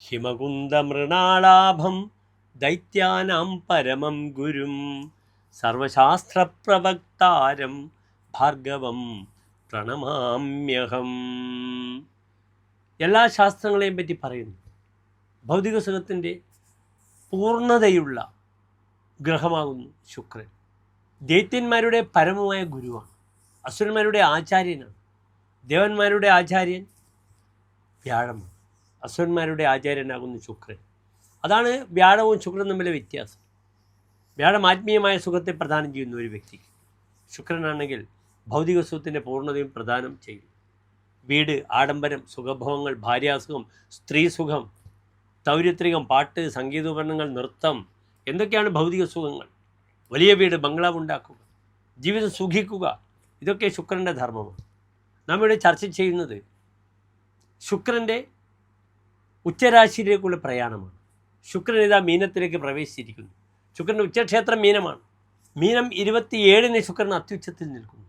ഹിമകുന്ദമൃണാളാഭം ദൈത്യാനാം പരമം ഗുരും സർവശാസ്ത്രപ്രവക്താരം ഭാർഗവം പ്രണമാമ്യഹം. എല്ലാ ശാസ്ത്രങ്ങളെയും പറ്റി പറയുന്നു. ഭൗതിക സുഖത്തിൻ്റെ പൂർണ്ണതയുള്ള ഗ്രഹമാകുന്നു ശുക്രൻ. ദൈത്യന്മാരുടെ പരമമായ ഗുരുവാണ്, അസുരന്മാരുടെ ആചാര്യനാണ്. ദേവന്മാരുടെ ആചാര്യൻ വ്യാഴമാണ്, അസുരന്മാരുടെ ആചാര്യനാകുന്നു ശുക്രൻ. അതാണ് വ്യാഴവും ശുക്രനും തമ്മിലെ വ്യത്യാസം. വ്യാഴം ആത്മീയമായ സുഖത്തെ പ്രദാനം ചെയ്യുന്ന ഒരു വ്യക്തിക്ക്, ശുക്രനാണെങ്കിൽ ഭൗതിക സുഖത്തിൻ്റെ പൂർണ്ണതയും പ്രദാനം ചെയ്യും. വീട്, ആഡംബരം, സുഖഭോഗങ്ങൾ, ഭാര്യാസുഖം, സ്ത്രീ സുഖം, തൗര്യത്രികം, പാട്ട്, സംഗീതോപകരണങ്ങൾ, നൃത്തം, എന്തൊക്കെയാണ് ഭൗതിക സുഖങ്ങൾ. വലിയ വീട്, ബംഗ്ലാവ് ഉണ്ടാക്കുക, ജീവിതം സുഖിക്കുക, ഇതൊക്കെ ശുക്രൻ്റെ ധർമ്മമാണ്. നാം ഇവിടെ ചർച്ച ചെയ്യുന്നത് ശുക്രൻ്റെ ഉച്ചരാശിയിലേക്കുള്ള പ്രയാണമാണ്. ശുക്രൻ ഇതാ മീനത്തിലേക്ക് പ്രവേശിച്ചിരിക്കുന്നു. ശുക്രൻ്റെ ഉച്ചക്ഷേത്രം മീനമാണ്. മീനം 27-ന് ശുക്രൻ അത്യുച്ചത്തിൽ നിൽക്കുന്നു.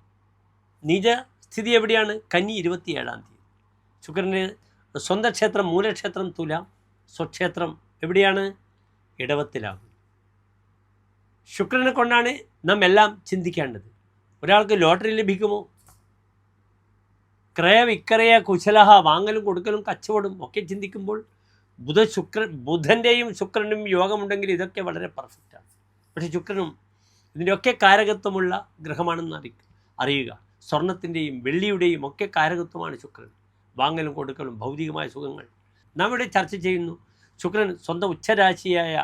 നീച സ്ഥിതി എവിടെയാണ്? കന്നി 27-ാം തീയതി. ശുക്രൻ്റെ സ്വന്തം ക്ഷേത്രം മൂലക്ഷേത്രം തുലാം, സ്വക്ഷേത്രം എവിടെയാണ്? ഇടവത്തിലാകും. ശുക്രനെ കൊണ്ടാണ് നാം എല്ലാം ചിന്തിക്കേണ്ടത്. ഒരാൾക്ക് ലോട്ടറി ലഭിക്കുമോ? ക്രയവിക്രയ കുശലഹ, വാങ്ങലും കൊടുക്കലും കച്ചവടം ഒക്കെ ചിന്തിക്കുമ്പോൾ ബുധൻ്റെയും ശുക്രനും യോഗമുണ്ടെങ്കിൽ ഇതൊക്കെ വളരെ പെർഫെക്റ്റാണ്. പക്ഷേ ശുക്രനും ഇതിൻ്റെയൊക്കെ കാരകത്വമുള്ള ഗ്രഹമാണെന്ന് അറിയുക. സ്വർണത്തിൻ്റെയും വെള്ളിയുടെയും ഒക്കെ കാരകത്വമാണ് ശുക്രൻ. വാങ്ങലും കൊടുക്കലും, ഭൗതികമായ സുഖങ്ങൾ. നാം ഇവിടെ ചർച്ച ചെയ്യുന്നു. ശുക്രൻ സ്വന്തം ഉച്ചരാശിയായ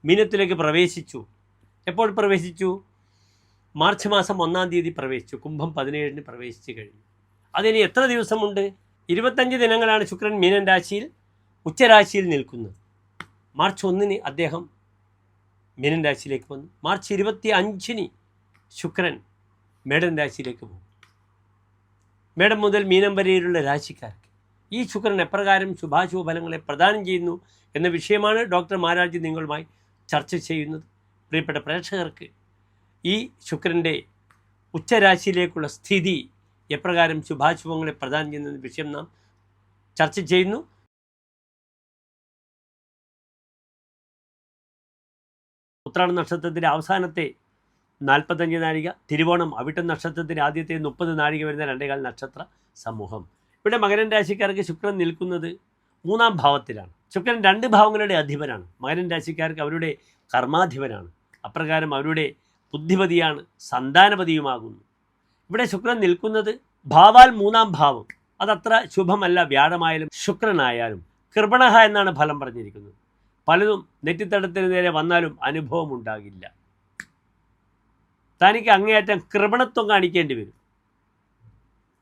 മീനത്തിലേക്ക് പ്രവേശിച്ചു. എപ്പോൾ പ്രവേശിച്ചു? മാർച്ച് മാസം 1-ാം തീയതി പ്രവേശിച്ചു. കുംഭം 17-ന് പ്രവേശിച്ചു കഴിഞ്ഞു. അതിന് എത്ര ദിവസമുണ്ട്? 25 ദിനങ്ങളാണ് ശുക്രൻ മീനൻ രാശിയിൽ ഉച്ചരാശിയിൽ നിൽക്കുന്നത്. മാർച്ച് 1-ന് അദ്ദേഹം മീനൻ രാശിയിലേക്ക് വന്നു. മാർച്ച് 25-ന് ശുക്രൻ മേടൻ രാശിയിലേക്ക് പോകും. മേടം മുതൽ മീനം വരെയുള്ള രാശിക്കാർക്ക് ഈ ശുക്രൻ എപ്രകാരം ശുഭാശുഭ ഫലങ്ങളെ പ്രദാനം ചെയ്യുന്നു എന്ന വിഷയമാണ് ഡോക്ടർ മാരാജി നിങ്ങളുമായി ചർച്ച ചെയ്യുന്നത്. പ്രിയപ്പെട്ട പ്രേക്ഷകർക്ക് ഈ ശുക്രൻ്റെ ഉച്ചരാശിയിലേക്കുള്ള സ്ഥിതി എപ്രകാരം ശുഭാശുഭങ്ങളെ പ്രദാനം ചെയ്യുന്ന വിഷയം നാം ചർച്ച ചെയ്യുന്നു. ഉത്രാട നക്ഷത്രത്തിൻ്റെ അവസാനത്തെ 45 നാഴിക, തിരുവോണം അവിട്ടം നക്ഷത്രത്തിൻ്റെ ആദ്യത്തെ 30 നാഴിക വരുന്ന 2.25 നക്ഷത്ര സമൂഹം. ഇവിടെ മകരൻ രാശിക്കാർക്ക് ശുക്രൻ നിൽക്കുന്നത് 3-ാം ഭാവത്തിലാണ്. ശുക്രൻ 2 ഭാവങ്ങളുടെ അധിപനാണ്. മകരൻ രാശിക്കാർക്ക് അവരുടെ കർമാധിപനാണ്. അപ്രകാരം അവരുടെ ബുദ്ധിപതിയാണ്, സന്താനപതിയുമാകുന്നു. ഇവിടെ ശുക്രൻ നിൽക്കുന്നത് ഭാവാൽ 3-ാം ഭാവം. അതത്ര ശുഭമല്ല. വ്യാഴമായാലും ശുക്രനായാലും കൃപണഹ എന്നാണ് ഫലം പറഞ്ഞിരിക്കുന്നത്. പലതും നെറ്റിത്തടത്തിന് നേരെ വന്നാലും അനുഭവം ഉണ്ടാകില്ല. തനിക്ക് അങ്ങേയറ്റം കൃപണത്വം കാണിക്കേണ്ടി വരും.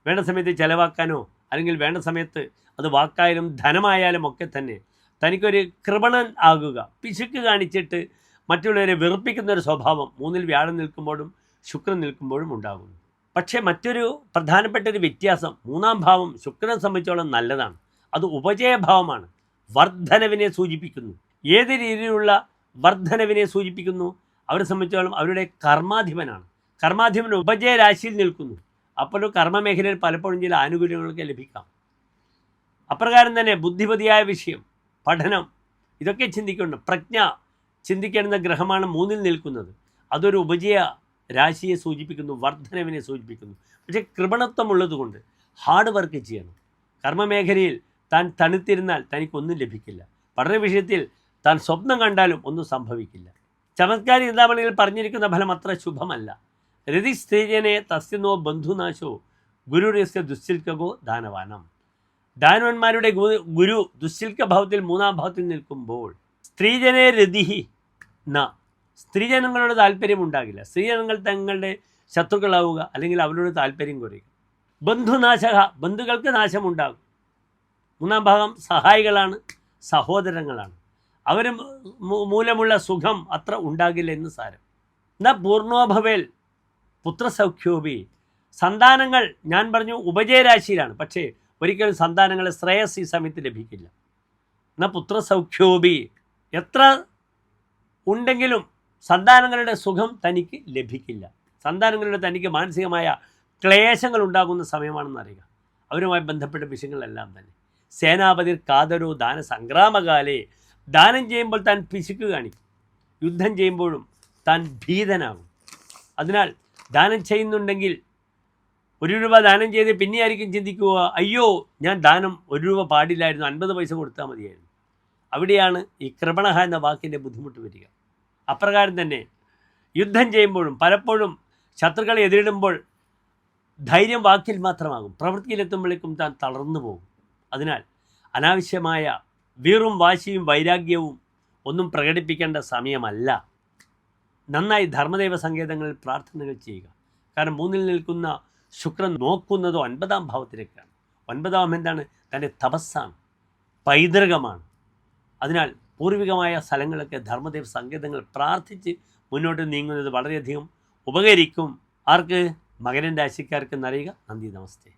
വേണ്ട സമയത്ത് ചെലവാക്കാനോ അല്ലെങ്കിൽ വേണ്ട സമയത്ത് അത് വാക്കായാലും ധനമായാലും ഒക്കെ തന്നെ തനിക്കൊരു കൃപണൻ ആകുക, പിശുക്ക് കാണിച്ചിട്ട് മറ്റുള്ളവരെ വെറുപ്പിക്കുന്നൊരു സ്വഭാവം 3-ൽ വ്യാഴം നിൽക്കുമ്പോഴും ശുക്രൻ നിൽക്കുമ്പോഴും ഉണ്ടാകുന്നു. പക്ഷേ മറ്റൊരു പ്രധാനപ്പെട്ട ഒരു വ്യത്യാസം, 3-ാം ഭാവം ശുക്രനെ സംബന്ധിച്ചോളം നല്ലതാണ്. അത് ഉപജയഭാവമാണ്, വർധനവിനെ സൂചിപ്പിക്കുന്നു. ഏത് രീതിയിലുള്ള വർധനവിനെ സൂചിപ്പിക്കുന്നു? അവരെ സംബന്ധിച്ചോളം അവരുടെ കർമാധിപനാണ്. കർമാധിപൻ ഉപജയ രാശിയിൽ നിൽക്കുന്നു. അപ്പോൾ കർമ്മമേഖലയിൽ പലപ്പോഴും ചില ആനുകൂല്യങ്ങളൊക്കെ ലഭിക്കാം. അപ്രകാരം തന്നെ ബുദ്ധിപതിയായ വിഷയം, പഠനം, ഇതൊക്കെ ചിന്തിക്കണം. പ്രജ്ഞ ചിന്തിക്കേണ്ടുന്ന ഗ്രഹമാണ് 3-ൽ നിൽക്കുന്നത്. അതൊരു ഉപജയ രാശിയെ സൂചിപ്പിക്കുന്നു, വർധനവിനെ സൂചിപ്പിക്കുന്നു. പക്ഷേ കൃപണത്വം ഉള്ളതുകൊണ്ട് ഹാർഡ് വർക്ക് ചെയ്യണം. കർമ്മമേഖലയിൽ താൻ തണുത്തിരുന്നാൽ തനിക്കൊന്നും ലഭിക്കില്ല. പഠന വിഷയത്തിൽ താൻ സ്വപ്നം കണ്ടാലും ഒന്നും സംഭവിക്കില്ല. ചമത്കാരി ചിന്താമണിയിൽ പറഞ്ഞിരിക്കുന്ന ഫലം അത്ര ശുഭമല്ല. രതി സ്ത്രീജനെ തസ്യനോ ബന്ധുനാശോ ഗുരുരസ്യ ദുശ്ശിൽക്കോ ദാനവാനം. ദാനവന്മാരുടെ ഗുരു ദുശ്ശിൽക്ക ഭാവത്തിൽ 3-ാം ഭാവത്തിൽ നിൽക്കുമ്പോൾ സ്ത്രീജനെ രതിഹി ന, സ്ത്രീജനങ്ങളോട് താല്പര്യം ഉണ്ടാകില്ല. സ്ത്രീജനങ്ങൾ തങ്ങളുടെ ശത്രുക്കളാവുക അല്ലെങ്കിൽ അവരോട് താല്പര്യം കുറയുക. ബന്ധുനാശ, ബന്ധുക്കൾക്ക് നാശമുണ്ടാകും. 3-ാം ഭാഗം സഹായികളാണ്, സഹോദരങ്ങളാണ്. അവർ മൂലമുള്ള സുഖം അത്ര ഉണ്ടാകില്ല എന്ന് സാരം. ന പൂർണ്ണോഭവേൽ പുത്രസൗഖ്യോപി. സന്താനങ്ങൾ ഞാൻ പറഞ്ഞു ഉപജയരാശിയിലാണ്. പക്ഷേ ഒരിക്കലും സന്താനങ്ങളെ ശ്രേയസ് ഈ സമയത്ത് ലഭിക്കില്ല. ന പുത്രസൗഖ്യോപി. എത്ര ഉണ്ടെങ്കിലും സന്താനങ്ങളുടെ സുഖം തനിക്ക് ലഭിക്കില്ല. സന്താനങ്ങളുടെ തനിക്ക് മാനസികമായ ക്ലേശങ്ങൾ ഉണ്ടാകുന്ന സമയമാണെന്ന് അറിയുക. അവരുമായി ബന്ധപ്പെട്ട വിഷയങ്ങളെല്ലാം തന്നെ സേനാപതിർ കാതരോ ദാന സംഗ്രാമകാലേ. ദാനം ചെയ്യുമ്പോൾ താൻ പിശുക്ക് കാണിക്കും, യുദ്ധം ചെയ്യുമ്പോഴും താൻ ഭീതനാകും. അതിനാൽ ദാനം ചെയ്യുന്നുണ്ടെങ്കിൽ 1 രൂപ ദാനം ചെയ്ത് പിന്നെയായിരിക്കും ചിന്തിക്കുക, അയ്യോ ഞാൻ ദാനം 1 രൂപ പാടില്ലായിരുന്നു, 50 പൈസ കൊടുത്താൽ മതിയായിരുന്നു. അവിടെയാണ് ഈ കൃപണഹ എന്ന വാക്കിൻ്റെ ബുദ്ധിമുട്ട് വരിക. അപ്രകാരം തന്നെ യുദ്ധം ചെയ്യുമ്പോഴും പലപ്പോഴും ശത്രുക്കളെ എതിരിടുമ്പോൾ ധൈര്യം വാക്കിൽ മാത്രമാകും, പ്രവൃത്തിയിലെത്തുമ്പോഴേക്കും താൻ തളർന്നു പോകും. അതിനാൽ അനാവശ്യമായ വീറും വാശിയും വൈരാഗ്യവും ഒന്നും പ്രകടിപ്പിക്കേണ്ട സമയമല്ല. നന്നായി ധർമ്മദൈവ സങ്കേതങ്ങളിൽ പ്രാർത്ഥനകൾ ചെയ്യുക. കാരണം 3-ൽ നിൽക്കുന്ന ശുക്രൻ നോക്കുന്നതോ 9-ാം ഭാവത്തിലേക്കാണ്. 9-ാം എന്താണ്? തൻ്റെ തപസ്സാണ്, പൈതൃകമാണ്. അതിനാൽ പൂർവികമായ സ്ഥലങ്ങളൊക്കെ ധർമ്മദൈവ സങ്കേതങ്ങൾ പ്രാർത്ഥിച്ച് മുന്നോട്ട് നീങ്ങുന്നത് വളരെയധികം ഉപകരിക്കും. ആർക്ക്? മകരൻ രാശിക്കാർക്ക് എന്നറിയുക. നന്ദി, നമസ്തേ.